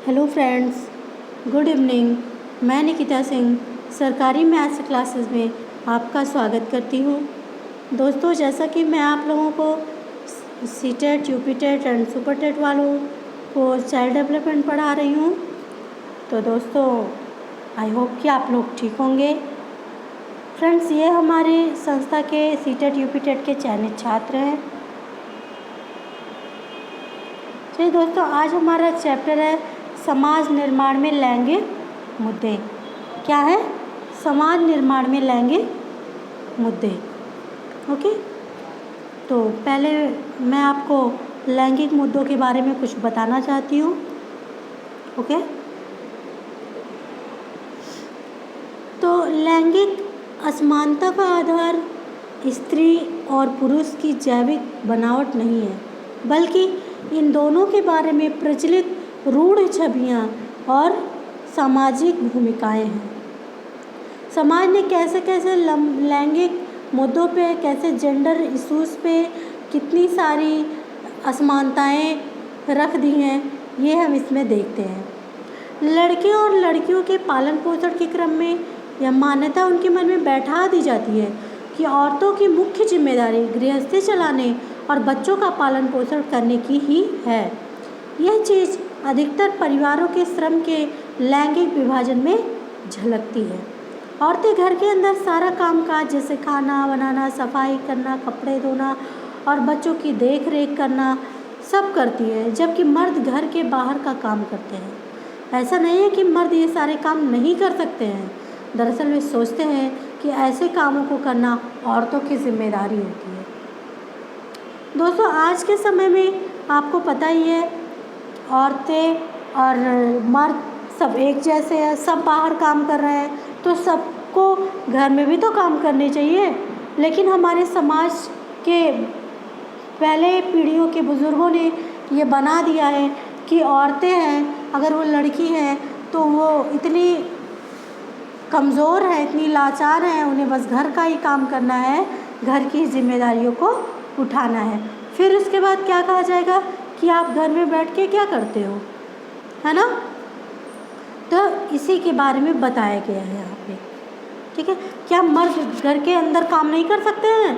Hello friends, good evening. मैं निकिता सिंह सरकारी maths classes में आपका स्वागत करती हूँ। दोस्तों, जैसा कि मैं आप लोगों को सीटेट, यूपीटेट एंड सुपरटेट वालों को चाइल्ड डेवलपमेंट पढ़ा रही हूँ, तो दोस्तों आई होप कि आप लोग ठीक होंगे। फ्रेंड्स, ये हमारी संस्था के सीटेट, यूपीटेट के चयनित छात्र हैं। चलिए दोस्तों, आज हमारा चैप्टर है समाज निर्माण में लैंगिक मुद्दे। क्या है? समाज निर्माण में लैंगिक मुद्दे। ओके, तो पहले मैं आपको लैंगिक मुद्दों के बारे में कुछ बताना चाहती हूँ। ओके, तो लैंगिक असमानता का आधार स्त्री और पुरुष की जैविक बनावट नहीं है, बल्कि इन दोनों के बारे में प्रचलित रूढ़ छवियाँ और सामाजिक भूमिकाएं हैं। समाज ने कैसे कैसे लैंगिक मुद्दों पे, कैसे जेंडर इश्यूज़ पे कितनी सारी असमानताएं रख दी हैं, ये हम इसमें देखते हैं। लड़के और लड़कियों के पालन पोषण के क्रम में यह मान्यता उनके मन में बैठा दी जाती है कि औरतों की मुख्य जिम्मेदारी गृहस्थी चलाने और बच्चों का पालन पोषण करने की ही है। यह चीज़ अधिकतर परिवारों के श्रम के लैंगिक विभाजन में झलकती है। औरतें घर के अंदर सारा कामकाज जैसे खाना बनाना, सफाई करना, कपड़े धोना और बच्चों की देख रेख करना सब करती है, जबकि मर्द घर के बाहर का काम करते हैं। ऐसा नहीं है कि मर्द ये सारे काम नहीं कर सकते हैं, दरअसल वे सोचते हैं कि ऐसे कामों को करना औरतों की जिम्मेदारी होती है। दोस्तों, आज के समय में आपको पता ही है, औरतें और मर्द सब एक जैसे हैं, सब बाहर काम कर रहे हैं, तो सबको घर में भी तो काम करने चाहिए। लेकिन हमारे समाज के पहले पीढ़ियों के बुज़ुर्गों ने ये बना दिया है कि औरतें हैं, अगर वो लड़की हैं तो वो इतनी कमज़ोर है, इतनी लाचार है, उन्हें बस घर का ही काम करना है, घर की जिम्मेदारियों को उठाना है। फिर उसके बाद क्या कहा जाएगा कि आप घर में बैठ के क्या करते हो, है ना? तो इसी के बारे में बताया गया है यहाँ पे। ठीक है, क्या मर्द घर के अंदर काम नहीं कर सकते हैं?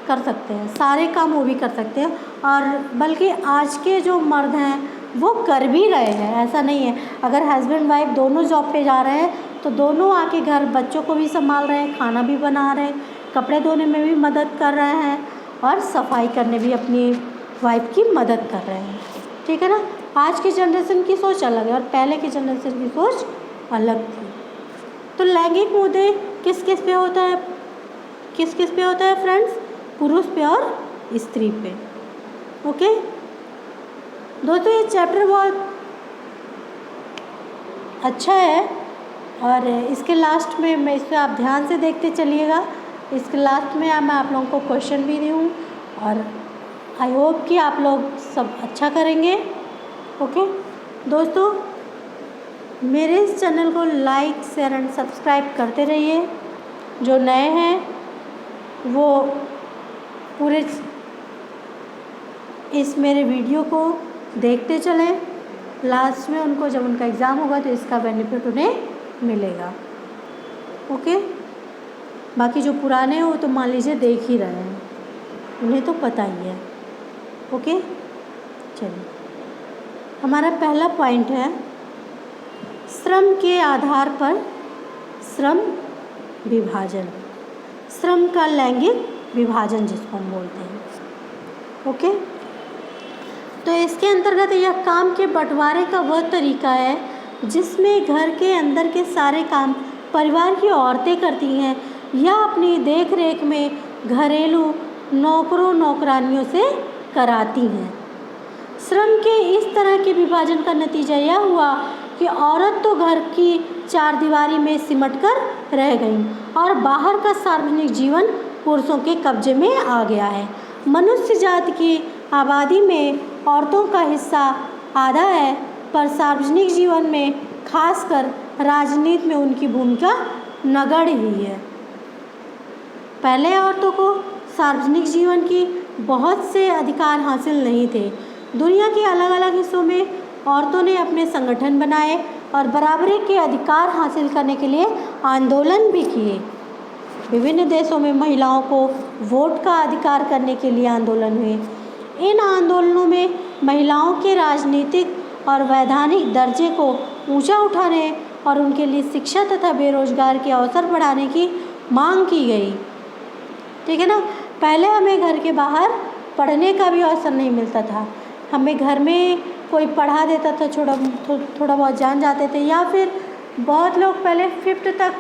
कर सकते हैं, सारे काम वो भी कर सकते हैं, और बल्कि आज के जो मर्द हैं वो कर भी रहे हैं। ऐसा नहीं है, अगर हस्बैंड वाइफ दोनों जॉब पे जा रहे हैं तो दोनों आके घर बच्चों को भी संभाल रहे हैं, खाना भी बना रहे हैं, कपड़े धोने में भी मदद कर रहे हैं और सफाई करने भी अपनी वाइफ की मदद कर रहे हैं। ठीक है ना? आज की जनरेशन की सोच अलग है और पहले की जनरेशन की सोच अलग थी। तो लैंगिक मुद्दे किस किस पे होता है? किस किस पे होता है फ्रेंड्स? पुरुष पे और स्त्री पे। ओके दोस्तों, ये चैप्टर बहुत अच्छा है और इसके लास्ट में मैं इस पर आप ध्यान से देखते चलिएगा। इसके लास्ट में मैं आप लोगों को क्वेश्चन भी दी हूँ और आई होप कि आप लोग सब अच्छा करेंगे। ओके दोस्तों, मेरे इस चैनल को लाइक, शेयर एंड सब्सक्राइब करते रहिए। जो नए हैं वो पूरे इस मेरे वीडियो को देखते चलें। लास्ट में उनको जब उनका एग्ज़ाम होगा तो इसका बेनिफिट उन्हें मिलेगा। ओके, बाकी जो पुराने हैं वो तो मान लीजिए देख ही रहे हैं, उन्हें तो पता ही है। ओके, चलिए, हमारा पहला पॉइंट है श्रम के आधार पर श्रम विभाजन, श्रम का लैंगिक विभाजन जिसको हम बोलते हैं। ओके, तो इसके अंतर्गत यह काम के बंटवारे का वह तरीका है जिसमें घर के अंदर के सारे काम परिवार की औरतें करती हैं या अपनी देख रेख में घरेलू नौकरों नौकरानियों से कराती हैं। श्रम के इस तरह के विभाजन का नतीजा यह हुआ कि औरत तो घर की चारदीवारी में सिमटकर रह गई और बाहर का सार्वजनिक जीवन पुरुषों के कब्जे में आ गया है। मनुष्य जाति की आबादी में औरतों का हिस्सा आधा है, पर सार्वजनिक जीवन में खासकर राजनीति में उनकी भूमिका नगण्य ही है। पहले औरतों को सार्वजनिक जीवन की बहुत से अधिकार हासिल नहीं थे। दुनिया के अलग अलग हिस्सों में औरतों ने अपने संगठन बनाए और बराबरी के अधिकार हासिल करने के लिए आंदोलन भी किए। विभिन्न देशों में महिलाओं को वोट का अधिकार करने के लिए आंदोलन हुए। इन आंदोलनों में महिलाओं के राजनीतिक और वैधानिक दर्जे को ऊंचा उठाने और उनके लिए शिक्षा तथा बेरोजगार के अवसर बढ़ाने की मांग की गई। ठीक है ना। पहले हमें घर के बाहर पढ़ने का भी अवसर नहीं मिलता था। हमें घर में कोई पढ़ा देता था, थोड़ा बहुत जान जाते थे, या फिर बहुत लोग पहले 5th तक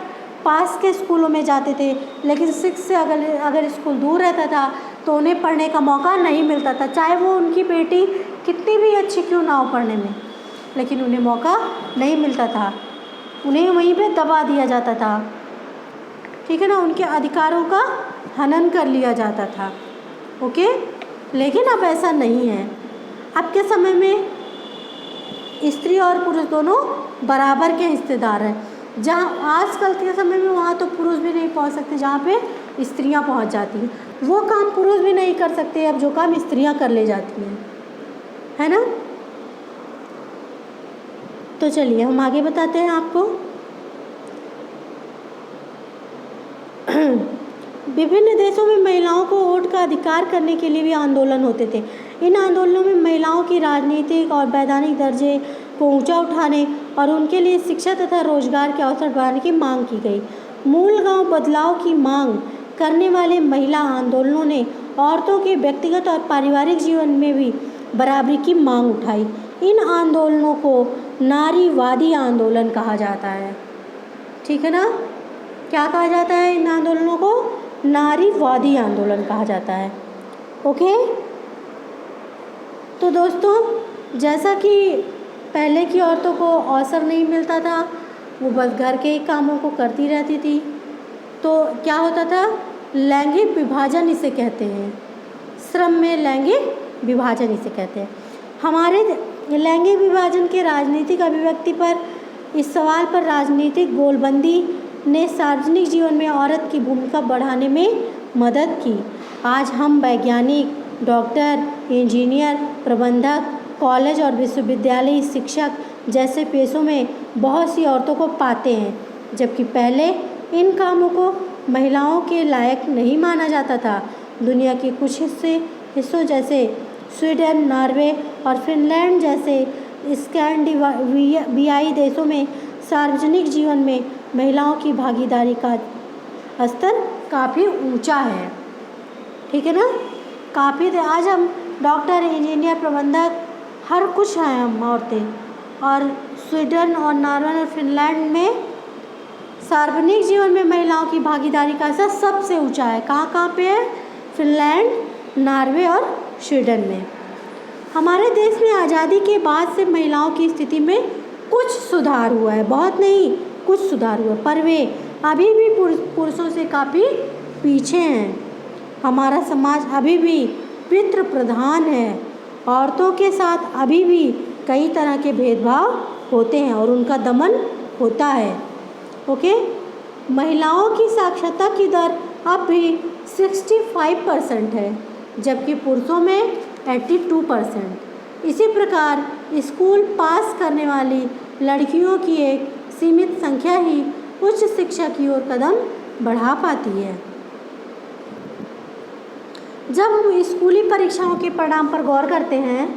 पास के स्कूलों में जाते थे, लेकिन 6 से अगर स्कूल दूर रहता था तो उन्हें पढ़ने का मौका नहीं मिलता था, चाहे वो उनकी बेटी कितनी भी अच्छी क्यों ना हो पढ़ने में, लेकिन उन्हें मौका नहीं मिलता था, उन्हें वहीं पे दबा दिया जाता था। ठीक है ना। उनके अधिकारों का हनन कर लिया जाता था। ओके। लेकिन अब ऐसा नहीं है। अब के समय में स्त्री और पुरुष दोनों बराबर के हिस्सेदार हैं। जहाँ आजकल के समय में वहाँ तो पुरुष भी नहीं पहुँच सकते जहाँ पे स्त्रियाँ पहुँच जाती हैं। वो काम पुरुष भी नहीं कर सकते अब जो काम स्त्रियाँ कर ले जाती हैं, है ना। तो चलिए हम आगे बताते हैं आपको। विभिन्न देशों में महिलाओं को वोट का अधिकार करने के लिए भी आंदोलन होते थे। इन आंदोलनों में महिलाओं की राजनीतिक और वैधानिक दर्जे को ऊंचा उठाने और उनके लिए शिक्षा तथा रोजगार के अवसर बढ़ाने की मांग की गई। मूल गांव बदलाव की मांग करने वाले महिला आंदोलनों ने औरतों के व्यक्तिगत और पारिवारिक जीवन में भी बराबरी की मांग उठाई। इन आंदोलनों को नारीवादी आंदोलन कहा जाता है। ठीक है ना। क्या कहा जाता है इन आंदोलनों को? नारीवादी आंदोलन कहा जाता है। ओके। तो दोस्तों, जैसा कि पहले की औरतों को अवसर नहीं मिलता था, वो बस घर के ही कामों को करती रहती थी, तो क्या होता था? लैंगिक विभाजन इसे कहते हैं। श्रम में लैंगिक विभाजन इसे कहते हैं। हमारे लैंगिक विभाजन के राजनीतिक अभिव्यक्ति पर, इस सवाल पर राजनीतिक गोलबंदी ने सार्वजनिक जीवन में औरत की भूमिका बढ़ाने में मदद की। आज हम वैज्ञानिक, डॉक्टर, इंजीनियर, प्रबंधक, कॉलेज और विश्वविद्यालय शिक्षक जैसे पेशों में बहुत सी औरतों को पाते हैं, जबकि पहले इन कामों को महिलाओं के लायक नहीं माना जाता था। दुनिया के कुछ हिस्सों जैसे स्वीडन, नॉर्वे और फिनलैंड जैसे स्कैंडिनेवियाई देशों में सार्वजनिक जीवन में महिलाओं की भागीदारी का स्तर काफ़ी ऊंचा है। ठीक है ना। काफ़ी आज हम डॉक्टर, इंजीनियर, प्रबंधक हर कुछ हैं हम औरतें। और स्वीडन और नॉर्वे और फिनलैंड में सार्वजनिक जीवन में महिलाओं की भागीदारी का स्तर सबसे ऊंचा है। कहाँ पे है? फिनलैंड, नॉर्वे और स्वीडन में। हमारे देश में आज़ादी के बाद से महिलाओं की स्थिति में कुछ सुधार हुआ है, बहुत नहीं, कुछ सुधार हुआ, पर वे अभी भी पुरुषों से काफ़ी पीछे हैं। हमारा समाज अभी भी पितृ प्रधान है। औरतों के साथ अभी भी कई तरह के भेदभाव होते हैं और उनका दमन होता है। ओके। महिलाओं की साक्षरता की दर अब भी 65% है, जबकि पुरुषों में 82%। इसी प्रकार स्कूल पास करने वाली लड़कियों की एक सीमित संख्या ही उच्च शिक्षा की ओर कदम बढ़ा पाती है। जब हम स्कूली परीक्षाओं के परिणाम पर गौर करते हैं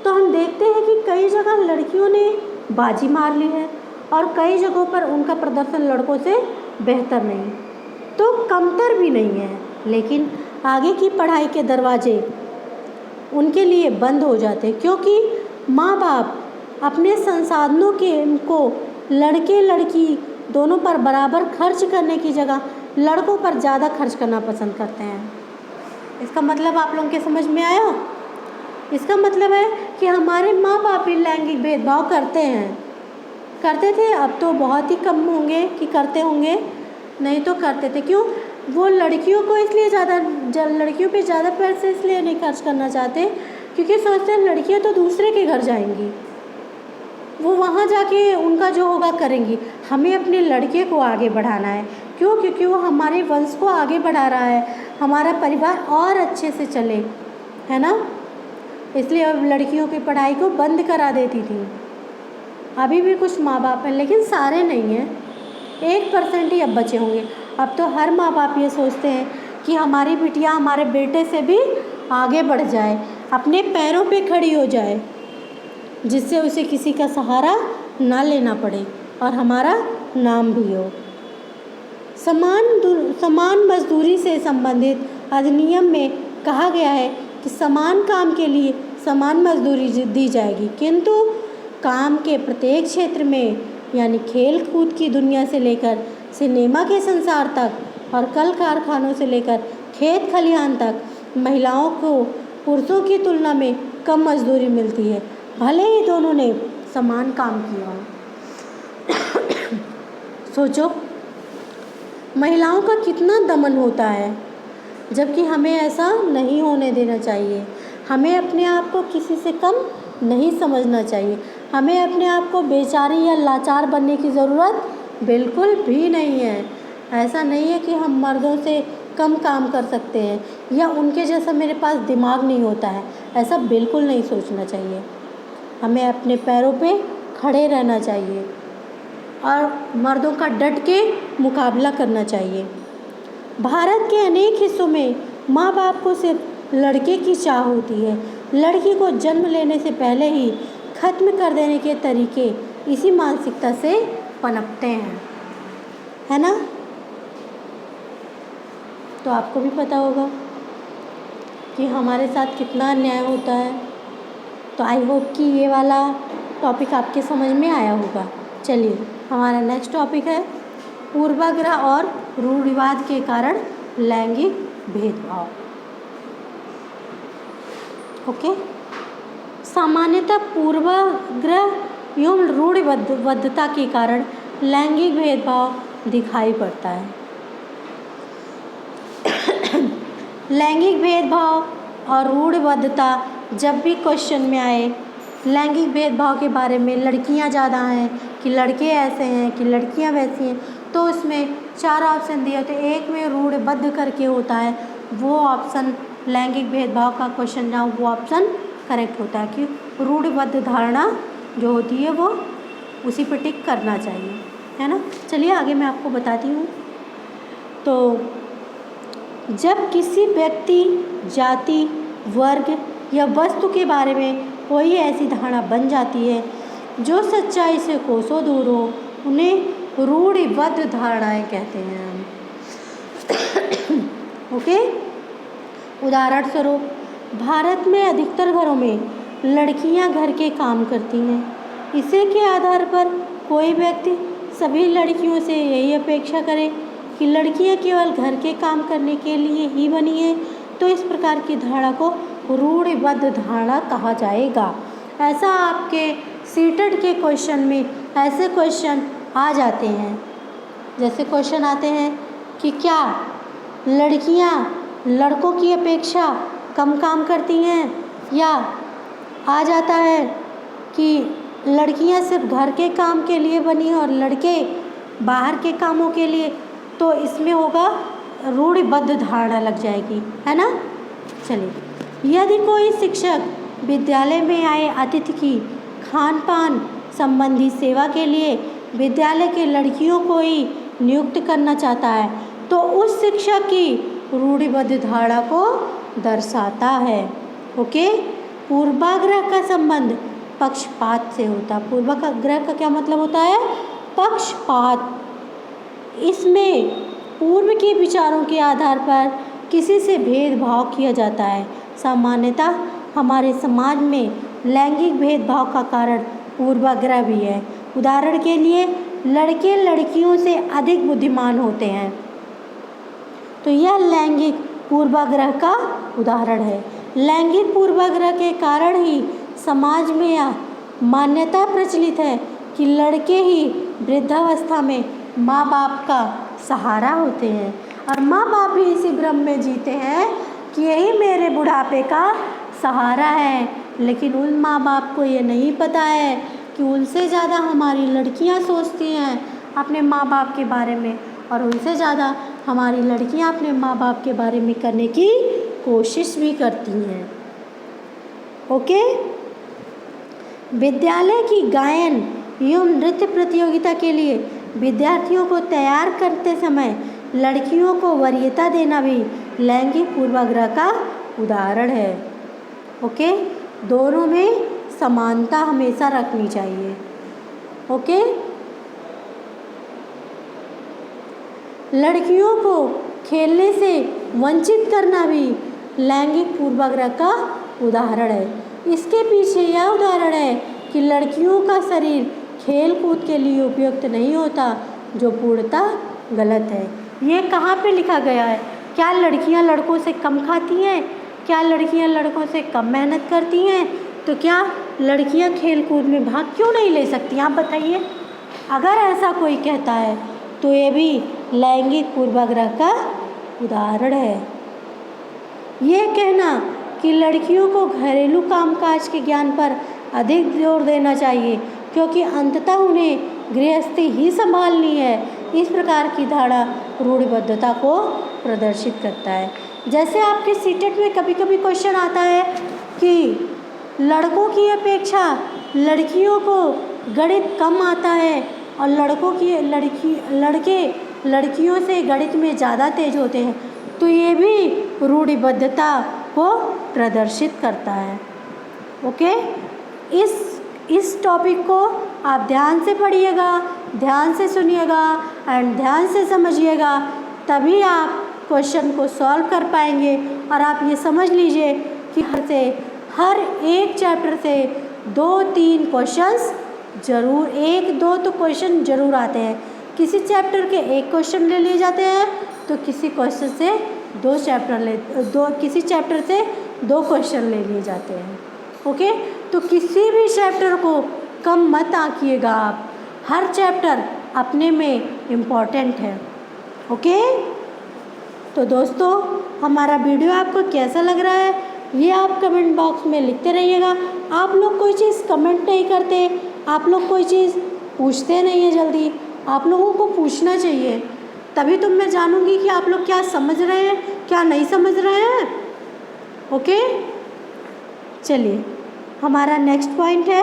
तो हम देखते हैं कि कई जगह लड़कियों ने बाजी मार ली है और कई जगहों पर उनका प्रदर्शन लड़कों से बेहतर नहीं तो कमतर भी नहीं है, लेकिन आगे की पढ़ाई के दरवाजे उनके लिए बंद हो जाते हैं, क्योंकि माँ बाप अपने संसाधनों को लड़के लड़की दोनों पर बराबर खर्च करने की जगह लड़कों पर ज़्यादा खर्च करना पसंद करते हैं। इसका मतलब आप लोगों के समझ में आया? इसका मतलब है कि हमारे माँ बाप भी लैंगिक भेदभाव करते थे। अब तो बहुत ही कम होंगे कि करते होंगे, नहीं तो करते थे। क्यों? वो लड़कियों को इसलिए लड़कियों पे ज़्यादा पैसे इसलिए नहीं खर्च करना चाहते क्योंकि सोचते हैं लड़कियां तो दूसरे के घर जाएंगी, वो वहाँ जाके उनका जो होगा करेंगी। हमें अपने लड़के को आगे बढ़ाना है। क्यों? क्योंकि वो हमारे वंश को आगे बढ़ा रहा है, हमारा परिवार और अच्छे से चले, है ना। इसलिए अब लड़कियों की पढ़ाई को बंद करा देती थी। अभी भी कुछ माँ बाप हैं, लेकिन सारे नहीं हैं, 1% ही अब बचे होंगे। अब तो हर माँ बाप ये सोचते हैं कि हमारी बिटिया हमारे बेटे से भी आगे बढ़ जाए, अपने पैरों पे खड़ी हो जाए, जिससे उसे किसी का सहारा ना लेना पड़े और हमारा नाम भी हो। समान मजदूरी से संबंधित अधिनियम में कहा गया है कि समान काम के लिए समान मजदूरी दी जाएगी, किंतु काम के प्रत्येक क्षेत्र में, यानी खेल कूद की दुनिया से लेकर सिनेमा के संसार तक और कल कारखानों से लेकर खेत खलिहान तक, महिलाओं को पुरुषों की तुलना में कम मजदूरी मिलती है, भले ही दोनों ने समान काम किया हो। सोचो महिलाओं का कितना दमन होता है, जबकि हमें ऐसा नहीं होने देना चाहिए। हमें अपने आप को किसी से कम नहीं समझना चाहिए। हमें अपने आप को बेचारी या लाचार बनने की ज़रूरत बिल्कुल भी नहीं है। ऐसा नहीं है कि हम मर्दों से कम काम कर सकते हैं या उनके जैसा मेरे पास दिमाग नहीं होता है, ऐसा बिल्कुल नहीं सोचना चाहिए। हमें अपने पैरों पे खड़े रहना चाहिए और मर्दों का डट के मुकाबला करना चाहिए। भारत के अनेक हिस्सों में माँ बाप को सिर्फ लड़के की चाह होती है। लड़की को जन्म लेने से पहले ही खत्म कर देने के तरीके इसी मानसिकता से पनपते हैं, है ना। तो आपको भी पता होगा कि हमारे साथ कितना अन्याय होता है। तो आई होप कि ये वाला टॉपिक आपके समझ में आया होगा। चलिए हमारा नेक्स्ट टॉपिक है पूर्वाग्रह और रूढ़िवाद के कारण लैंगिक भेदभाव। ओके, सामान्यतः पूर्वाग्रह एवं रूढ़िबद्धता के कारण लैंगिक भेदभाव दिखाई पड़ता है। लैंगिक भेदभाव और रूढ़िबद्धता जब भी क्वेश्चन में आए, लैंगिक भेदभाव के बारे में, लड़कियां ज़्यादा हैं कि लड़के ऐसे हैं कि लड़कियां वैसी हैं, तो उसमें 4 ऑप्शन दिए होते हैं। एक में रूढ़िबद्ध करके होता है, वो ऑप्शन लैंगिक भेदभाव का क्वेश्चन जहाँ वो ऑप्शन करेक्ट होता है कि रूढ़िबद्ध धारणा जो होती है वो उसी पर टिक करना चाहिए, है ना। चलिए आगे मैं आपको बताती हूँ। तो जब किसी व्यक्ति, जाति, वर्ग या वस्तु के बारे में कोई ऐसी धारणा बन जाती है जो सच्चाई से कोसों दूर हो, उन्हें रूढ़िबद्ध धारणाएं कहते हैं। ओके, उदाहरण स्वरूप भारत में अधिकतर घरों में लड़कियां घर के काम करती हैं। इसी के आधार पर कोई व्यक्ति सभी लड़कियों से यही अपेक्षा करे कि लड़कियां केवल घर के काम करने के लिए ही बनी हैं, तो इस प्रकार की धारणा को रूढ़िबद्ध धारणा कहा जाएगा। ऐसा आपके सीटेट के क्वेश्चन में ऐसे क्वेश्चन आ जाते हैं, जैसे क्वेश्चन आते हैं कि क्या लड़कियां लड़कों की अपेक्षा कम काम करती हैं, या आ जाता है कि लड़कियां सिर्फ घर के काम के लिए बनी और लड़के बाहर के कामों के लिए, तो इसमें होगा रूढ़िबद्ध धारणा लग जाएगी, है ना। चलिए, यदि कोई शिक्षक विद्यालय में आए अतिथि की खान पान संबंधी सेवा के लिए विद्यालय के लड़कियों को ही नियुक्त करना चाहता है, तो उस शिक्षक की रूढ़िबद्ध धारणा को दर्शाता है। ओके, पूर्वाग्रह का संबंध पक्षपात से होता है। पूर्वाग्रह का क्या मतलब होता है? पक्षपात। इसमें पूर्व के विचारों के आधार पर किसी से भेदभाव किया जाता है। सामान्यतः हमारे समाज में लैंगिक भेदभाव का कारण पूर्वाग्रह भी है। उदाहरण के लिए, लड़के लड़कियों से अधिक बुद्धिमान होते हैं, तो यह लैंगिक पूर्वाग्रह का उदाहरण है। लैंगिक पूर्वाग्रह के कारण ही समाज में यह मान्यता प्रचलित है कि लड़के ही वृद्धावस्था में माँ बाप का सहारा होते हैं, और माँ बाप भी इसी भ्रम में जीते हैं कि यही मेरे बुढ़ापे का सहारा है। लेकिन उन माँ बाप को ये नहीं पता है कि उनसे ज़्यादा हमारी लड़कियाँ सोचती हैं अपने माँ बाप के बारे में, और उनसे ज़्यादा हमारी लड़कियाँ अपने माँ बाप के बारे में करने की कोशिश भी करती हैं। ओके। विद्यालय की गायन एवं नृत्य प्रतियोगिता के लिए विद्यार्थियों को तैयार करते समय लड़कियों को वरीयता देना भी लैंगिक पूर्वाग्रह का उदाहरण है। ओके, दोनों में समानता हमेशा रखनी चाहिए। ओके, लड़कियों को खेलने से वंचित करना भी लैंगिक पूर्वाग्रह का उदाहरण है। इसके पीछे यह उदाहरण है कि लड़कियों का शरीर खेल कूद के लिए उपयुक्त नहीं होता, जो पूर्णतः गलत है। ये कहाँ पे लिखा गया है? क्या लड़कियां लड़कों से कम खाती हैं? क्या लड़कियां लड़कों से कम मेहनत करती हैं? तो क्या लड़कियां खेल कूद में भाग क्यों नहीं ले सकती? आप बताइए। अगर ऐसा कोई कहता है तो ये भी लैंगिक पूर्वाग्रह का उदाहरण है। ये कहना कि लड़कियों को घरेलू कामकाज के ज्ञान पर अधिक जोर देना चाहिए क्योंकि अंततः उन्हें गृहस्थी ही संभालनी है, इस प्रकार की धारणा रूढ़िबद्धता को प्रदर्शित करता है। जैसे आपके सीटेट में कभी कभी क्वेश्चन आता है कि लड़कों की अपेक्षा लड़कियों को गणित कम आता है और लड़के लड़कियों से गणित में ज़्यादा तेज होते हैं, तो ये भी रूढ़िबद्धता को प्रदर्शित करता है। ओके, इस टॉपिक को आप ध्यान से पढ़िएगा, ध्यान से सुनिएगा एंड ध्यान से समझिएगा, तभी आप क्वेश्चन को सॉल्व कर पाएंगे। और आप ये समझ लीजिए कि हर एक चैप्टर से 2-3 क्वेश्चन्स ज़रूर, 1-2 तो क्वेश्चन ज़रूर आते हैं। किसी चैप्टर के 1 क्वेश्चन ले लिए जाते हैं तो किसी क्वेश्चन से किसी चैप्टर से 2 क्वेश्चन ले लिए जाते हैं। ओके, तो किसी भी चैप्टर को कम मत आंकिएगा आप, हर चैप्टर अपने में इम्पॉर्टेंट है। ओके, तो दोस्तों हमारा वीडियो आपको कैसा लग रहा है ये आप कमेंट बॉक्स में लिखते रहिएगा। आप लोग कोई चीज़ कमेंट नहीं करते, आप लोग कोई चीज़ पूछते नहीं हैं जल्दी। आप लोगों को पूछना चाहिए, तभी तो मैं जानूंगी कि आप लोग क्या समझ रहे हैं, क्या नहीं समझ रहे हैं। ओके, चलिए हमारा नेक्स्ट पॉइंट है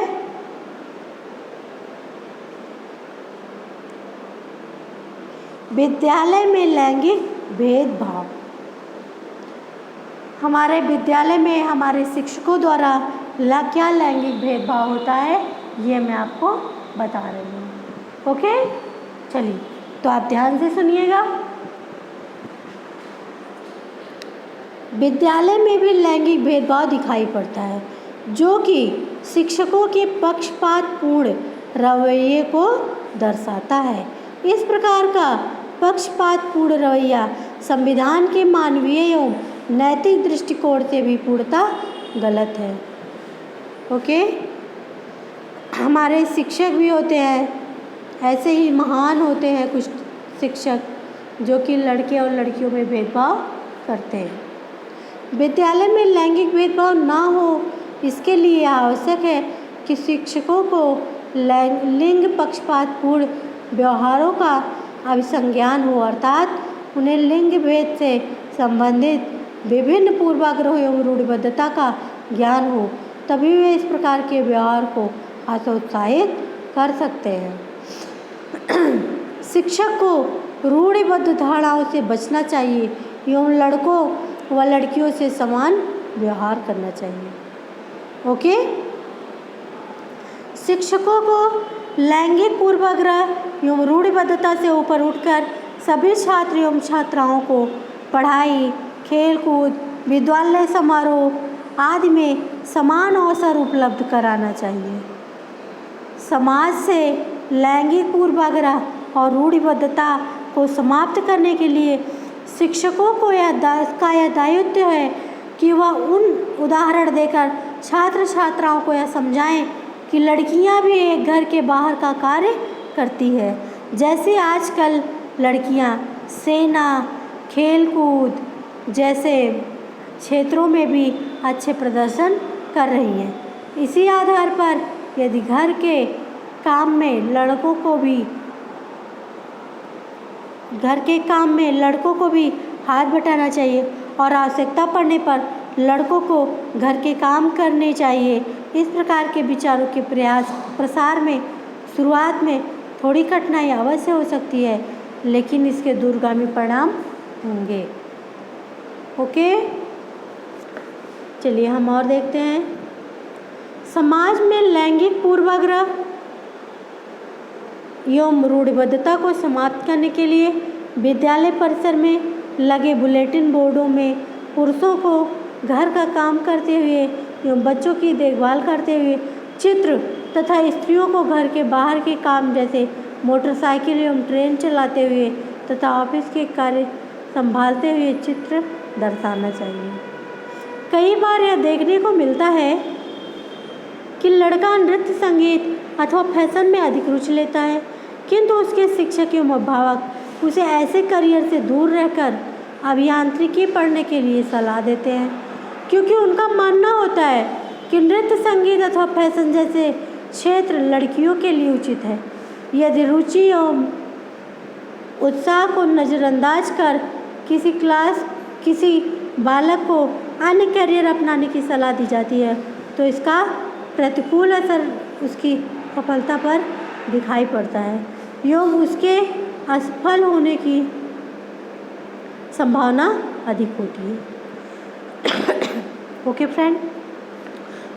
विद्यालय में लैंगिक भेदभाव। हमारे विद्यालय में हमारे शिक्षकों द्वारा क्या लैंगिक भेदभाव होता है ये मैं आपको बता रही हूँ। ओके, चलिए तो आप ध्यान से सुनिएगा। विद्यालय में भी लैंगिक भेदभाव दिखाई पड़ता है, जो कि शिक्षकों के पक्षपातपूर्ण रवैये को दर्शाता है। इस प्रकार का पक्षपातपूर्ण रवैया संविधान के मानवीय एवं नैतिक दृष्टिकोण से भी पूर्णतः गलत है। ओके, हमारे शिक्षक भी होते हैं, ऐसे ही महान होते हैं कुछ शिक्षक जो कि लड़के और लड़कियों में भेदभाव करते हैं। विद्यालय में लैंगिक भेदभाव ना हो, इसके लिए आवश्यक है कि शिक्षकों को लिंग पक्षपातपूर्ण व्यवहारों का अभिसंज्ञान हो, अर्थात उन्हें लिंग भेद से संबंधित विभिन्न पूर्वाग्रहों एवं रूढ़िबद्धता का ज्ञान हो, तभी वे इस प्रकार के व्यवहार को हतोत्साहित कर सकते हैं। शिक्षक को रूढ़िबद्ध धारणाओं से बचना चाहिए एवं लड़कों व लड़कियों से समान व्यवहार करना चाहिए। ओके, शिक्षकों को लैंगिक पूर्वाग्रह एवं रूढ़िबद्धता से ऊपर उठकर सभी छात्र एवं छात्राओं को पढ़ाई, खेलकूद, विद्यालय समारोह आदि में समान अवसर उपलब्ध कराना चाहिए। समाज से लैंगिक पूर्वाग्रह और रूढ़िबद्धता को समाप्त करने के लिए शिक्षकों को यह दायित्व है कि वह उन उदाहरण देकर छात्र छात्राओं को यह समझाएं कि लड़कियां भी एक घर के बाहर का कार्य करती है। जैसे आजकल लड़कियां सेना, खेलकूद जैसे क्षेत्रों में भी अच्छे प्रदर्शन कर रही हैं। इसी आधार पर यदि घर के काम में लड़कों को भी हाथ बटाना चाहिए और आवश्यकता पड़ने पर लड़कों को घर के काम करने चाहिए। इस प्रकार के विचारों के प्रसार में शुरुआत में थोड़ी कठिनाई अवश्य हो सकती है, लेकिन इसके दूरगामी परिणाम होंगे। ओके, चलिए हम और देखते हैं। समाज में लैंगिक पूर्वाग्रह एवं रूढ़िबद्धता को समाप्त करने के लिए विद्यालय परिसर में लगे बुलेटिन बोर्डों में पुरुषों को घर का काम करते हुए एवं बच्चों की देखभाल करते हुए चित्र तथा स्त्रियों को घर के बाहर के काम जैसे मोटरसाइकिल एवं ट्रेन चलाते हुए तथा ऑफिस के कार्य संभालते हुए चित्र दर्शाना चाहिए। कई बार यह देखने को मिलता है कि लड़का नृत्य, संगीत अथवा फैशन में अधिक रुचि लेता है, किंतु उसके शिक्षक एवं अभिभावक उसे ऐसे करियर से दूर रहकर अभियांत्रिकी पढ़ने के लिए सलाह देते हैं, क्योंकि उनका मानना होता है कि नृत्य, संगीत अथवा फैशन जैसे क्षेत्र लड़कियों के लिए उचित है। यदि रुचि एवं उत्साह को नज़रअंदाज कर किसी बालक को अन्य करियर अपनाने की सलाह दी जाती है तो इसका प्रतिकूल असर उसकी सफलता पर दिखाई पड़ता है एवं उसके असफल होने की संभावना अधिक होती है। ओके फ्रेंड,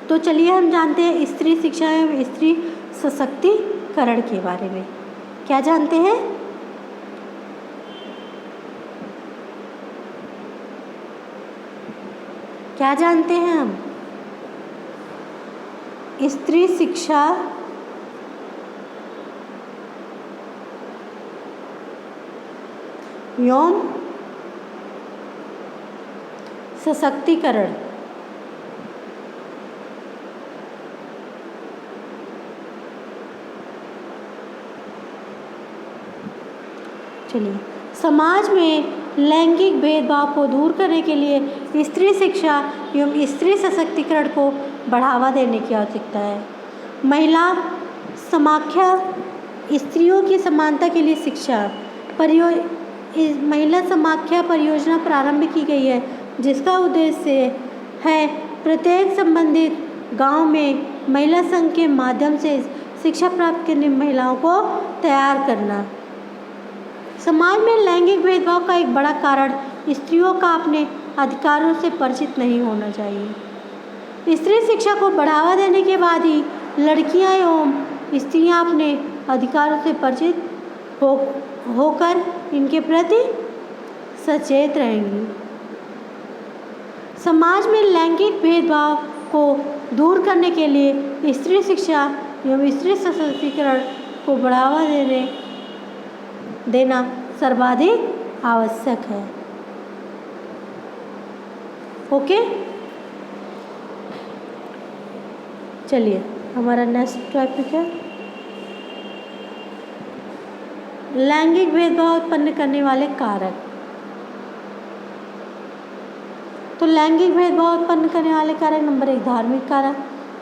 तो चलिए हम जानते हैं स्त्री शिक्षा एवं स्त्री सशक्तिकरण के बारे में। क्या जानते हैं? क्या जानते हैं हम? स्त्री शिक्षा एवं सशक्तिकरण। चलिए, समाज में लैंगिक भेदभाव को दूर करने के लिए स्त्री शिक्षा एवं स्त्री सशक्तिकरण को बढ़ावा देने की आवश्यकता है। महिला समाख्या स्त्रियों की समानता के लिए शिक्षा महिला समाख्या परियोजना प्रारंभ की गई है, जिसका उद्देश्य है प्रत्येक संबंधित गांव में महिला संघ के माध्यम से शिक्षा प्राप्त करने महिलाओं को तैयार करना। समाज में लैंगिक भेदभाव का एक बड़ा कारण स्त्रियों का अपने अधिकारों से परिचित नहीं होना चाहिए। स्त्री शिक्षा को बढ़ावा देने के बाद ही लड़कियां एवं स्त्रियां अपने अधिकारों से परिचित होकर इनके प्रति सचेत रहेंगी। समाज में लैंगिक भेदभाव को दूर करने के लिए स्त्री शिक्षा एवं स्त्री सशक्तिकरण को बढ़ावा देना सर्वाधिक आवश्यक है। ओके, चलिए हमारा नेक्स्ट टॉपिक है लैंगिक भेदभाव उत्पन्न करने वाले कारक। तो लैंगिक भेदभाव उत्पन्न करने वाले कारक नंबर 1 धार्मिक कारक,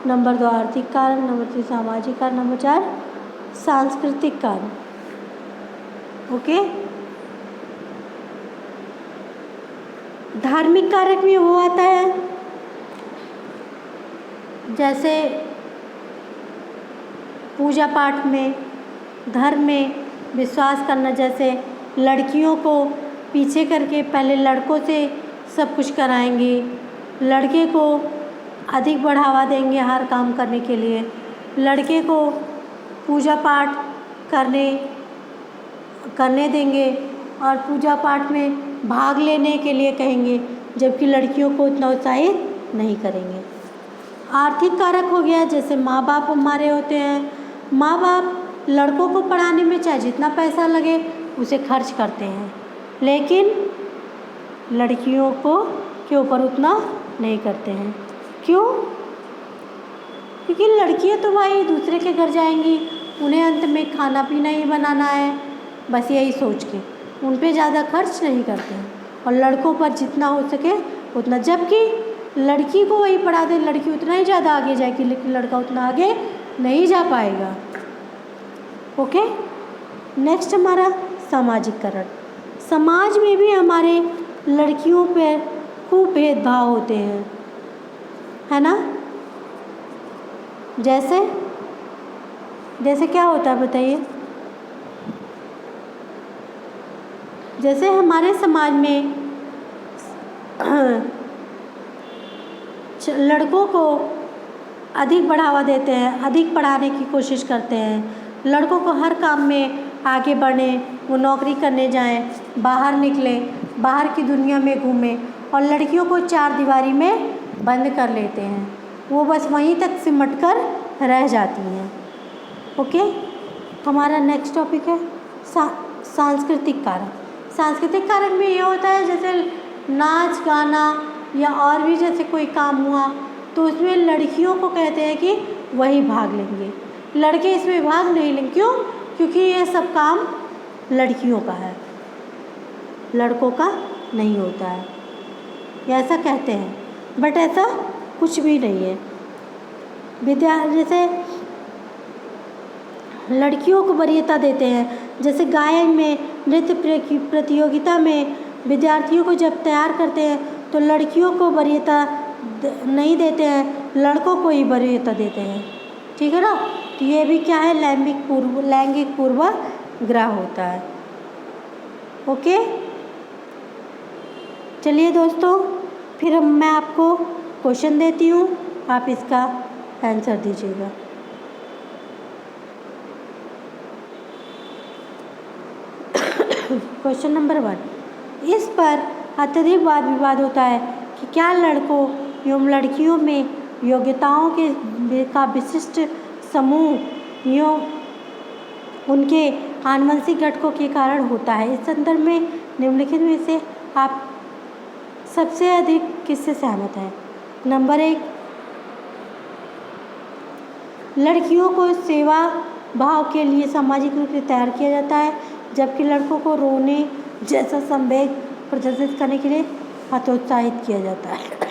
नंबर 2 आर्थिक कारक, नंबर 3 सामाजिक कारक, नंबर 4 सांस्कृतिक कारक। ओके, धार्मिक कारक में वो आता है जैसे पूजा पाठ में, धर्म में विश्वास करना, जैसे लड़कियों को पीछे करके पहले लड़कों से सब कुछ कराएंगे, लड़के को अधिक बढ़ावा देंगे हर काम करने के लिए, लड़के को पूजा पाठ करने देंगे और पूजा पाठ में भाग लेने के लिए कहेंगे, जबकि लड़कियों को उतना उत्साहित नहीं करेंगे। आर्थिक कारक हो गया, जैसे माँ बाप हमारे होते हैं, माँ बाप लड़कों को पढ़ाने में चाहे जितना पैसा लगे उसे खर्च करते हैं, लेकिन लड़कियों के ऊपर उतना नहीं करते हैं। क्यों? क्योंकि लड़कियां तो भाई दूसरे के घर जाएंगी, उन्हें अंत में खाना पीना ही बनाना है, बस यही सोच के उन पे ज़्यादा खर्च नहीं करते हैं, और लड़कों पर जितना हो सके उतना, जबकि लड़की को वही पढ़ा दे, लड़की उतना ही ज़्यादा आगे जाएगी, लेकिन लड़का उतना आगे नहीं जा पाएगा। ओके, नेक्स्ट हमारा सामाजिकरण। समाज में भी हमारे लड़कियों पर खूब भेदभाव होते हैं, है ना। जैसे जैसे क्या होता है बताइए। जैसे हमारे समाज में लड़कों को अधिक बढ़ावा देते हैं, अधिक पढ़ाने की कोशिश करते हैं। लड़कों को हर काम में आगे बढ़ें, वो नौकरी करने जाएं, बाहर निकलें, बाहर की दुनिया में घूमें, और लड़कियों को चार दीवारी में बंद कर लेते हैं। वो बस वहीं तक सिमट कर रह जाती हैं। ओके, हमारा नेक्स्ट टॉपिक है सांस्कृतिक कारक। सांस्कृतिक कारक में ये होता है जैसे नाच गाना या और भी जैसे कोई काम हुआ तो उसमें लड़कियों को कहते हैं कि वही भाग लेंगे, लड़के इसमें भाग नहीं लेंगे। क्यों? क्योंकि ये सब काम लड़कियों का है, लड़कों का नहीं होता है, ये ऐसा कहते हैं। बट ऐसा कुछ भी नहीं है। जैसे लड़कियों को वरीयता देते हैं, जैसे गायन में, नृत्य प्रतियोगिता में विद्यार्थियों को जब तैयार करते हैं तो लड़कियों को वरीयता नहीं देते हैं, लड़कों को ही वरीयता देते हैं। ठीक है ना। तो ये भी क्या है, लैंगिक पूर्वाग्रह होता है। ओके, चलिए दोस्तों, फिर मैं आपको क्वेश्चन देती हूँ, आप इसका आंसर दीजिएगा। क्वेश्चन नंबर 1, इस पर अत्यधिक वाद विवाद होता है कि क्या लड़कों एवं लड़कियों में योग्यताओं का विशिष्ट समूह एवं उनके आनुवंशिक घटकों के कारण होता है। इस संदर्भ में निम्नलिखित में से आप सबसे अधिक किससे सहमत हैं? नंबर 1, लड़कियों को सेवा भाव के लिए सामाजिक रूप से तैयार किया जाता है, जबकि लड़कों को रोने जैसा संवेग प्रदर्शित करने के लिए हतोत्साहित किया जाता है।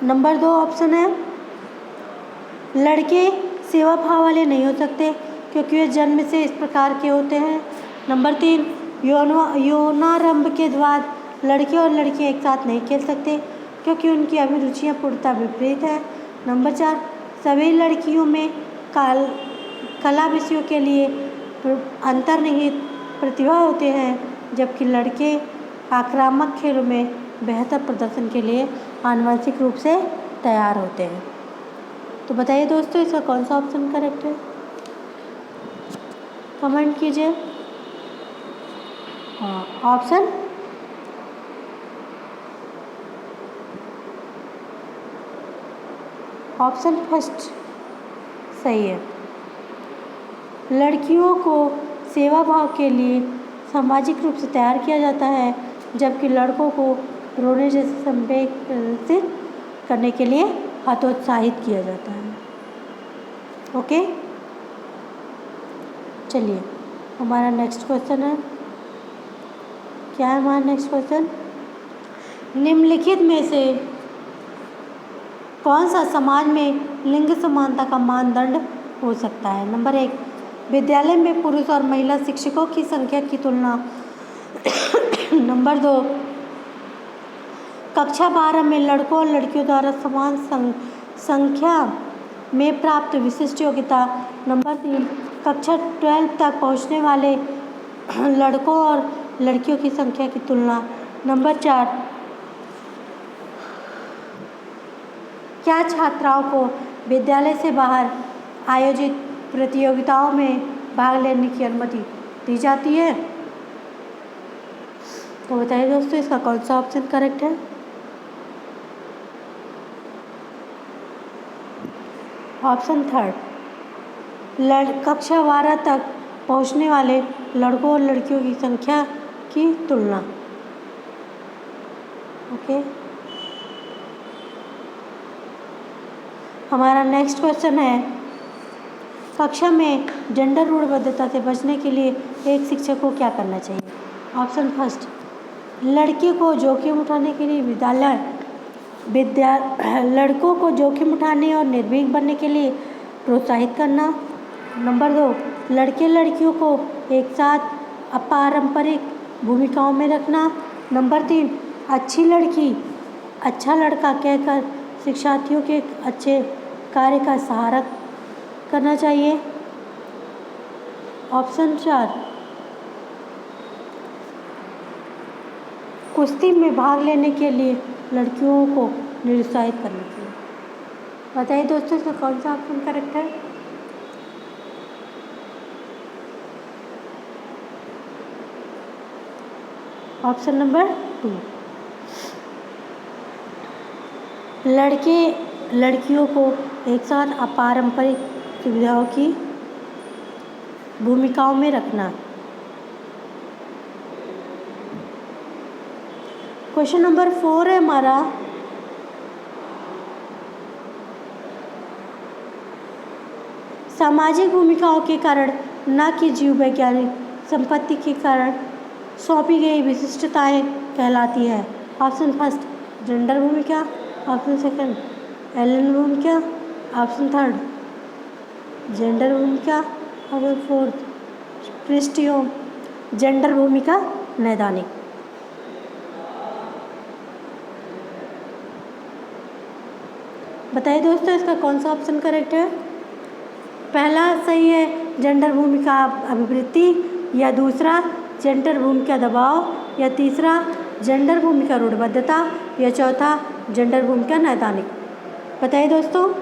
नंबर 2 ऑप्शन है, लड़के सेवा भाव वाले नहीं हो सकते क्योंकि वे जन्म से इस प्रकार के होते हैं। नंबर 3, यौनारंभ के बाद लड़के और लड़कियां एक साथ नहीं खेल सकते क्योंकि उनकी अभिरुचियां पूर्णतः विपरीत हैं। नंबर 4, सभी लड़कियों में कला विषयों के लिए अंतर्निहित प्रतिभा होते हैं, जबकि लड़के आक्रामक खेलों में बेहतर प्रदर्शन के लिए आनुवंशिक रूप से तैयार होते हैं। तो बताइए दोस्तों, इसका कौन सा ऑप्शन करेक्ट है? कमेंट कीजिए। हाँ, ऑप्शन फर्स्ट सही है। लड़कियों को सेवा भाव के लिए सामाजिक रूप से तैयार किया जाता है, जबकि लड़कों को रोने जैसे संवेग प्रदर्शित करने के लिए हतोत्साहित किया जाता है। ओके, चलिए हमारा नेक्स्ट क्वेश्चन है। क्या है हमारा नेक्स्ट क्वेश्चन? निम्नलिखित में से कौन सा समाज में लिंग समानता का मानदंड हो सकता है? नंबर 1, विद्यालय में पुरुष और महिला शिक्षकों की संख्या की तुलना। नंबर 2, कक्षा 12 में लड़कों और लड़कियों द्वारा समान संख्या में प्राप्त विशिष्ट योग्यता। नंबर 3, कक्षा 12 तक पहुंचने वाले लड़कों और लड़कियों की संख्या की तुलना। नंबर 4, क्या छात्राओं को विद्यालय से बाहर आयोजित प्रतियोगिताओं में भाग लेने की अनुमति दी जाती है? तो बताइए दोस्तों, इसका कौन सा ऑप्शन करेक्ट है? ऑप्शन थर्ड, कक्षा 12 तक पहुंचने वाले लड़कों और लड़कियों की संख्या की तुलना। ओके, हमारा नेक्स्ट क्वेश्चन है, कक्षा में जेंडर रूढ़िबद्धता से बचने के लिए एक शिक्षक को क्या करना चाहिए? ऑप्शन फर्स्ट, लड़के को जोखिम उठाने के लिए लड़कों को जोखिम उठाने और निर्भीक बनने के लिए प्रोत्साहित करना। नंबर 2, लड़के लड़कियों को एक साथ अपारंपरिक भूमिकाओं में रखना। नंबर 3, अच्छी लड़की अच्छा लड़का कहकर शिक्षार्थियों के अच्छे कार्य का सहारा करना चाहिए। ऑप्शन 4, कुश्ती में भाग लेने के लिए लड़कियों को निरुत्साहित करना चाहिए। बताइए दोस्तों, इसमें कौन सा ऑप्शन करेक्ट है? ऑप्शन नंबर 2, लड़कियों को एक साथ अपारंपरिक सुविधाओं की भूमिकाओं में रखना। क्वेश्चन नंबर 4 है हमारा, सामाजिक भूमिकाओं के कारण न कि जीव वैज्ञानिक संपत्ति के कारण सौंपी गई विशिष्टताएं कहलाती है। ऑप्शन फर्स्ट, जेंडर भूमिका। ऑप्शन सेकंड, एलन भूमिका। ऑप्शन थर्ड, जेंडर भूमिका। ऑप्शन फोर्थ, पृष्ठीय जेंडर भूमिका नैदानिक। बताइए दोस्तों, इसका कौन सा ऑप्शन करेक्ट है? पहला सही है, जेंडर भूमिका अभिवृत्ति, या दूसरा जेंडर भूमिका दबाव, या तीसरा जेंडर भूमिका रूढ़िबद्धता, या चौथा जेंडर भूमिका नैदानिक। बताइए दोस्तों,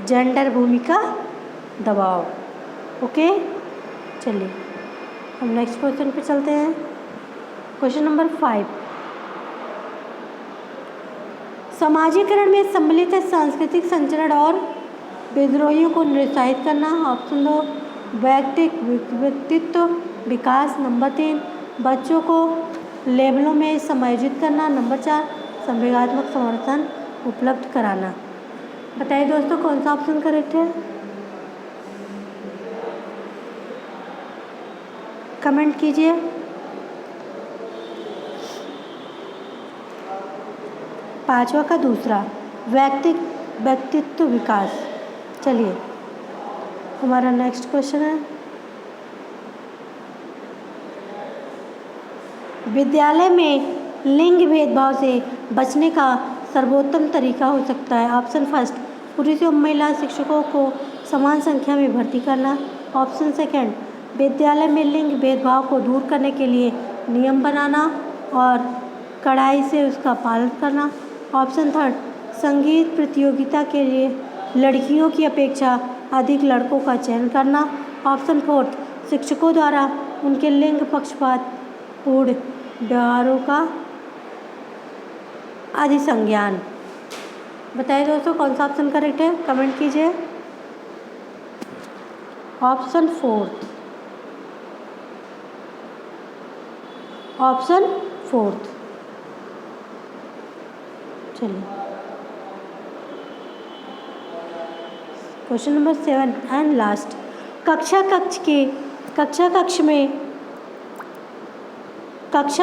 जेंडर भूमिका दबाव। ओके, चलिए हम नेक्स्ट क्वेश्चन पे चलते हैं। क्वेश्चन नंबर 5, समाजीकरण में सम्मिलित है सांस्कृतिक संचरण और विद्रोहियों को निरुत्साहित करना। ऑप्शन 2, व्यक्तित्व विकास। नंबर 3, बच्चों को लेबलों में समायोजित करना। नंबर 4, संवेगात्मक समर्थन उपलब्ध कराना। बताइए दोस्तों, कौन सा ऑप्शन करेक्ट है? कमेंट कीजिए। पांचवा का दूसरा, व्यक्तित्व विकास। चलिए हमारा नेक्स्ट क्वेश्चन है, विद्यालय में लिंग भेदभाव से बचने का सर्वोत्तम तरीका हो सकता है। ऑप्शन फर्स्ट, पुरुष एवं महिला शिक्षकों को समान संख्या में भर्ती करना। ऑप्शन सेकंड, विद्यालय में लिंग भेदभाव को दूर करने के लिए नियम बनाना और कड़ाई से उसका पालन करना। ऑप्शन थर्ड, संगीत प्रतियोगिता के लिए लड़कियों की अपेक्षा अधिक लड़कों का चयन करना। ऑप्शन फोर्थ, शिक्षकों द्वारा उनके लिंग पक्षपात पूर्ण व्यवहारों का अधिसंज्ञान। बताइए दोस्तों, कौन सा ऑप्शन करेक्ट है? कमेंट कीजिए। Option fourth, option fourth. चलिए क्वेश्चन नंबर 7 एंड लास्ट, कक्षा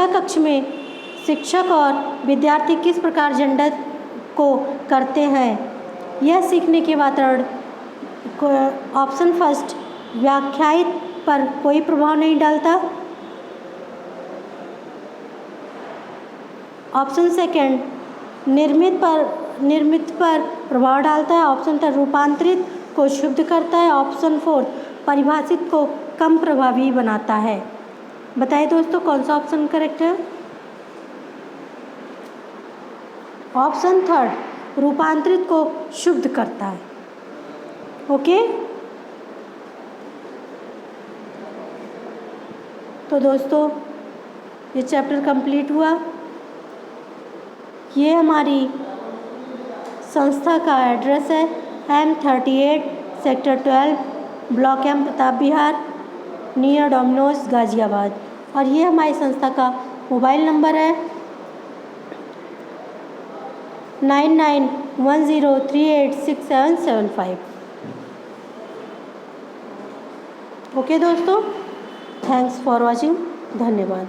कक्ष में शिक्षक और विद्यार्थी किस प्रकार जेंडर को करते हैं? यह सीखने के वातावरण को ऑप्शन फर्स्ट, व्याख्यात पर कोई प्रभाव नहीं डालता। ऑप्शन सेकंड, निर्मित पर प्रभाव डालता है। ऑप्शन थर्ड, रूपांतरित को शुद्ध करता है। ऑप्शन फोर्थ, परिभाषित को कम प्रभावी बनाता है। बताइए दोस्तों, कौन सा ऑप्शन करेक्ट है? ऑप्शन थर्ड, रूपांतरित को शुद्ध करता है। ओके, तो दोस्तों ये चैप्टर कंप्लीट हुआ। ये हमारी संस्था का एड्रेस है M38 sector 12 block M Pratap Vihar near Domino's Ghaziabad. और ये हमारी संस्था का मोबाइल नंबर है 9910386775। ओके दोस्तों, थैंक्स फॉर वॉचिंग। धन्यवाद।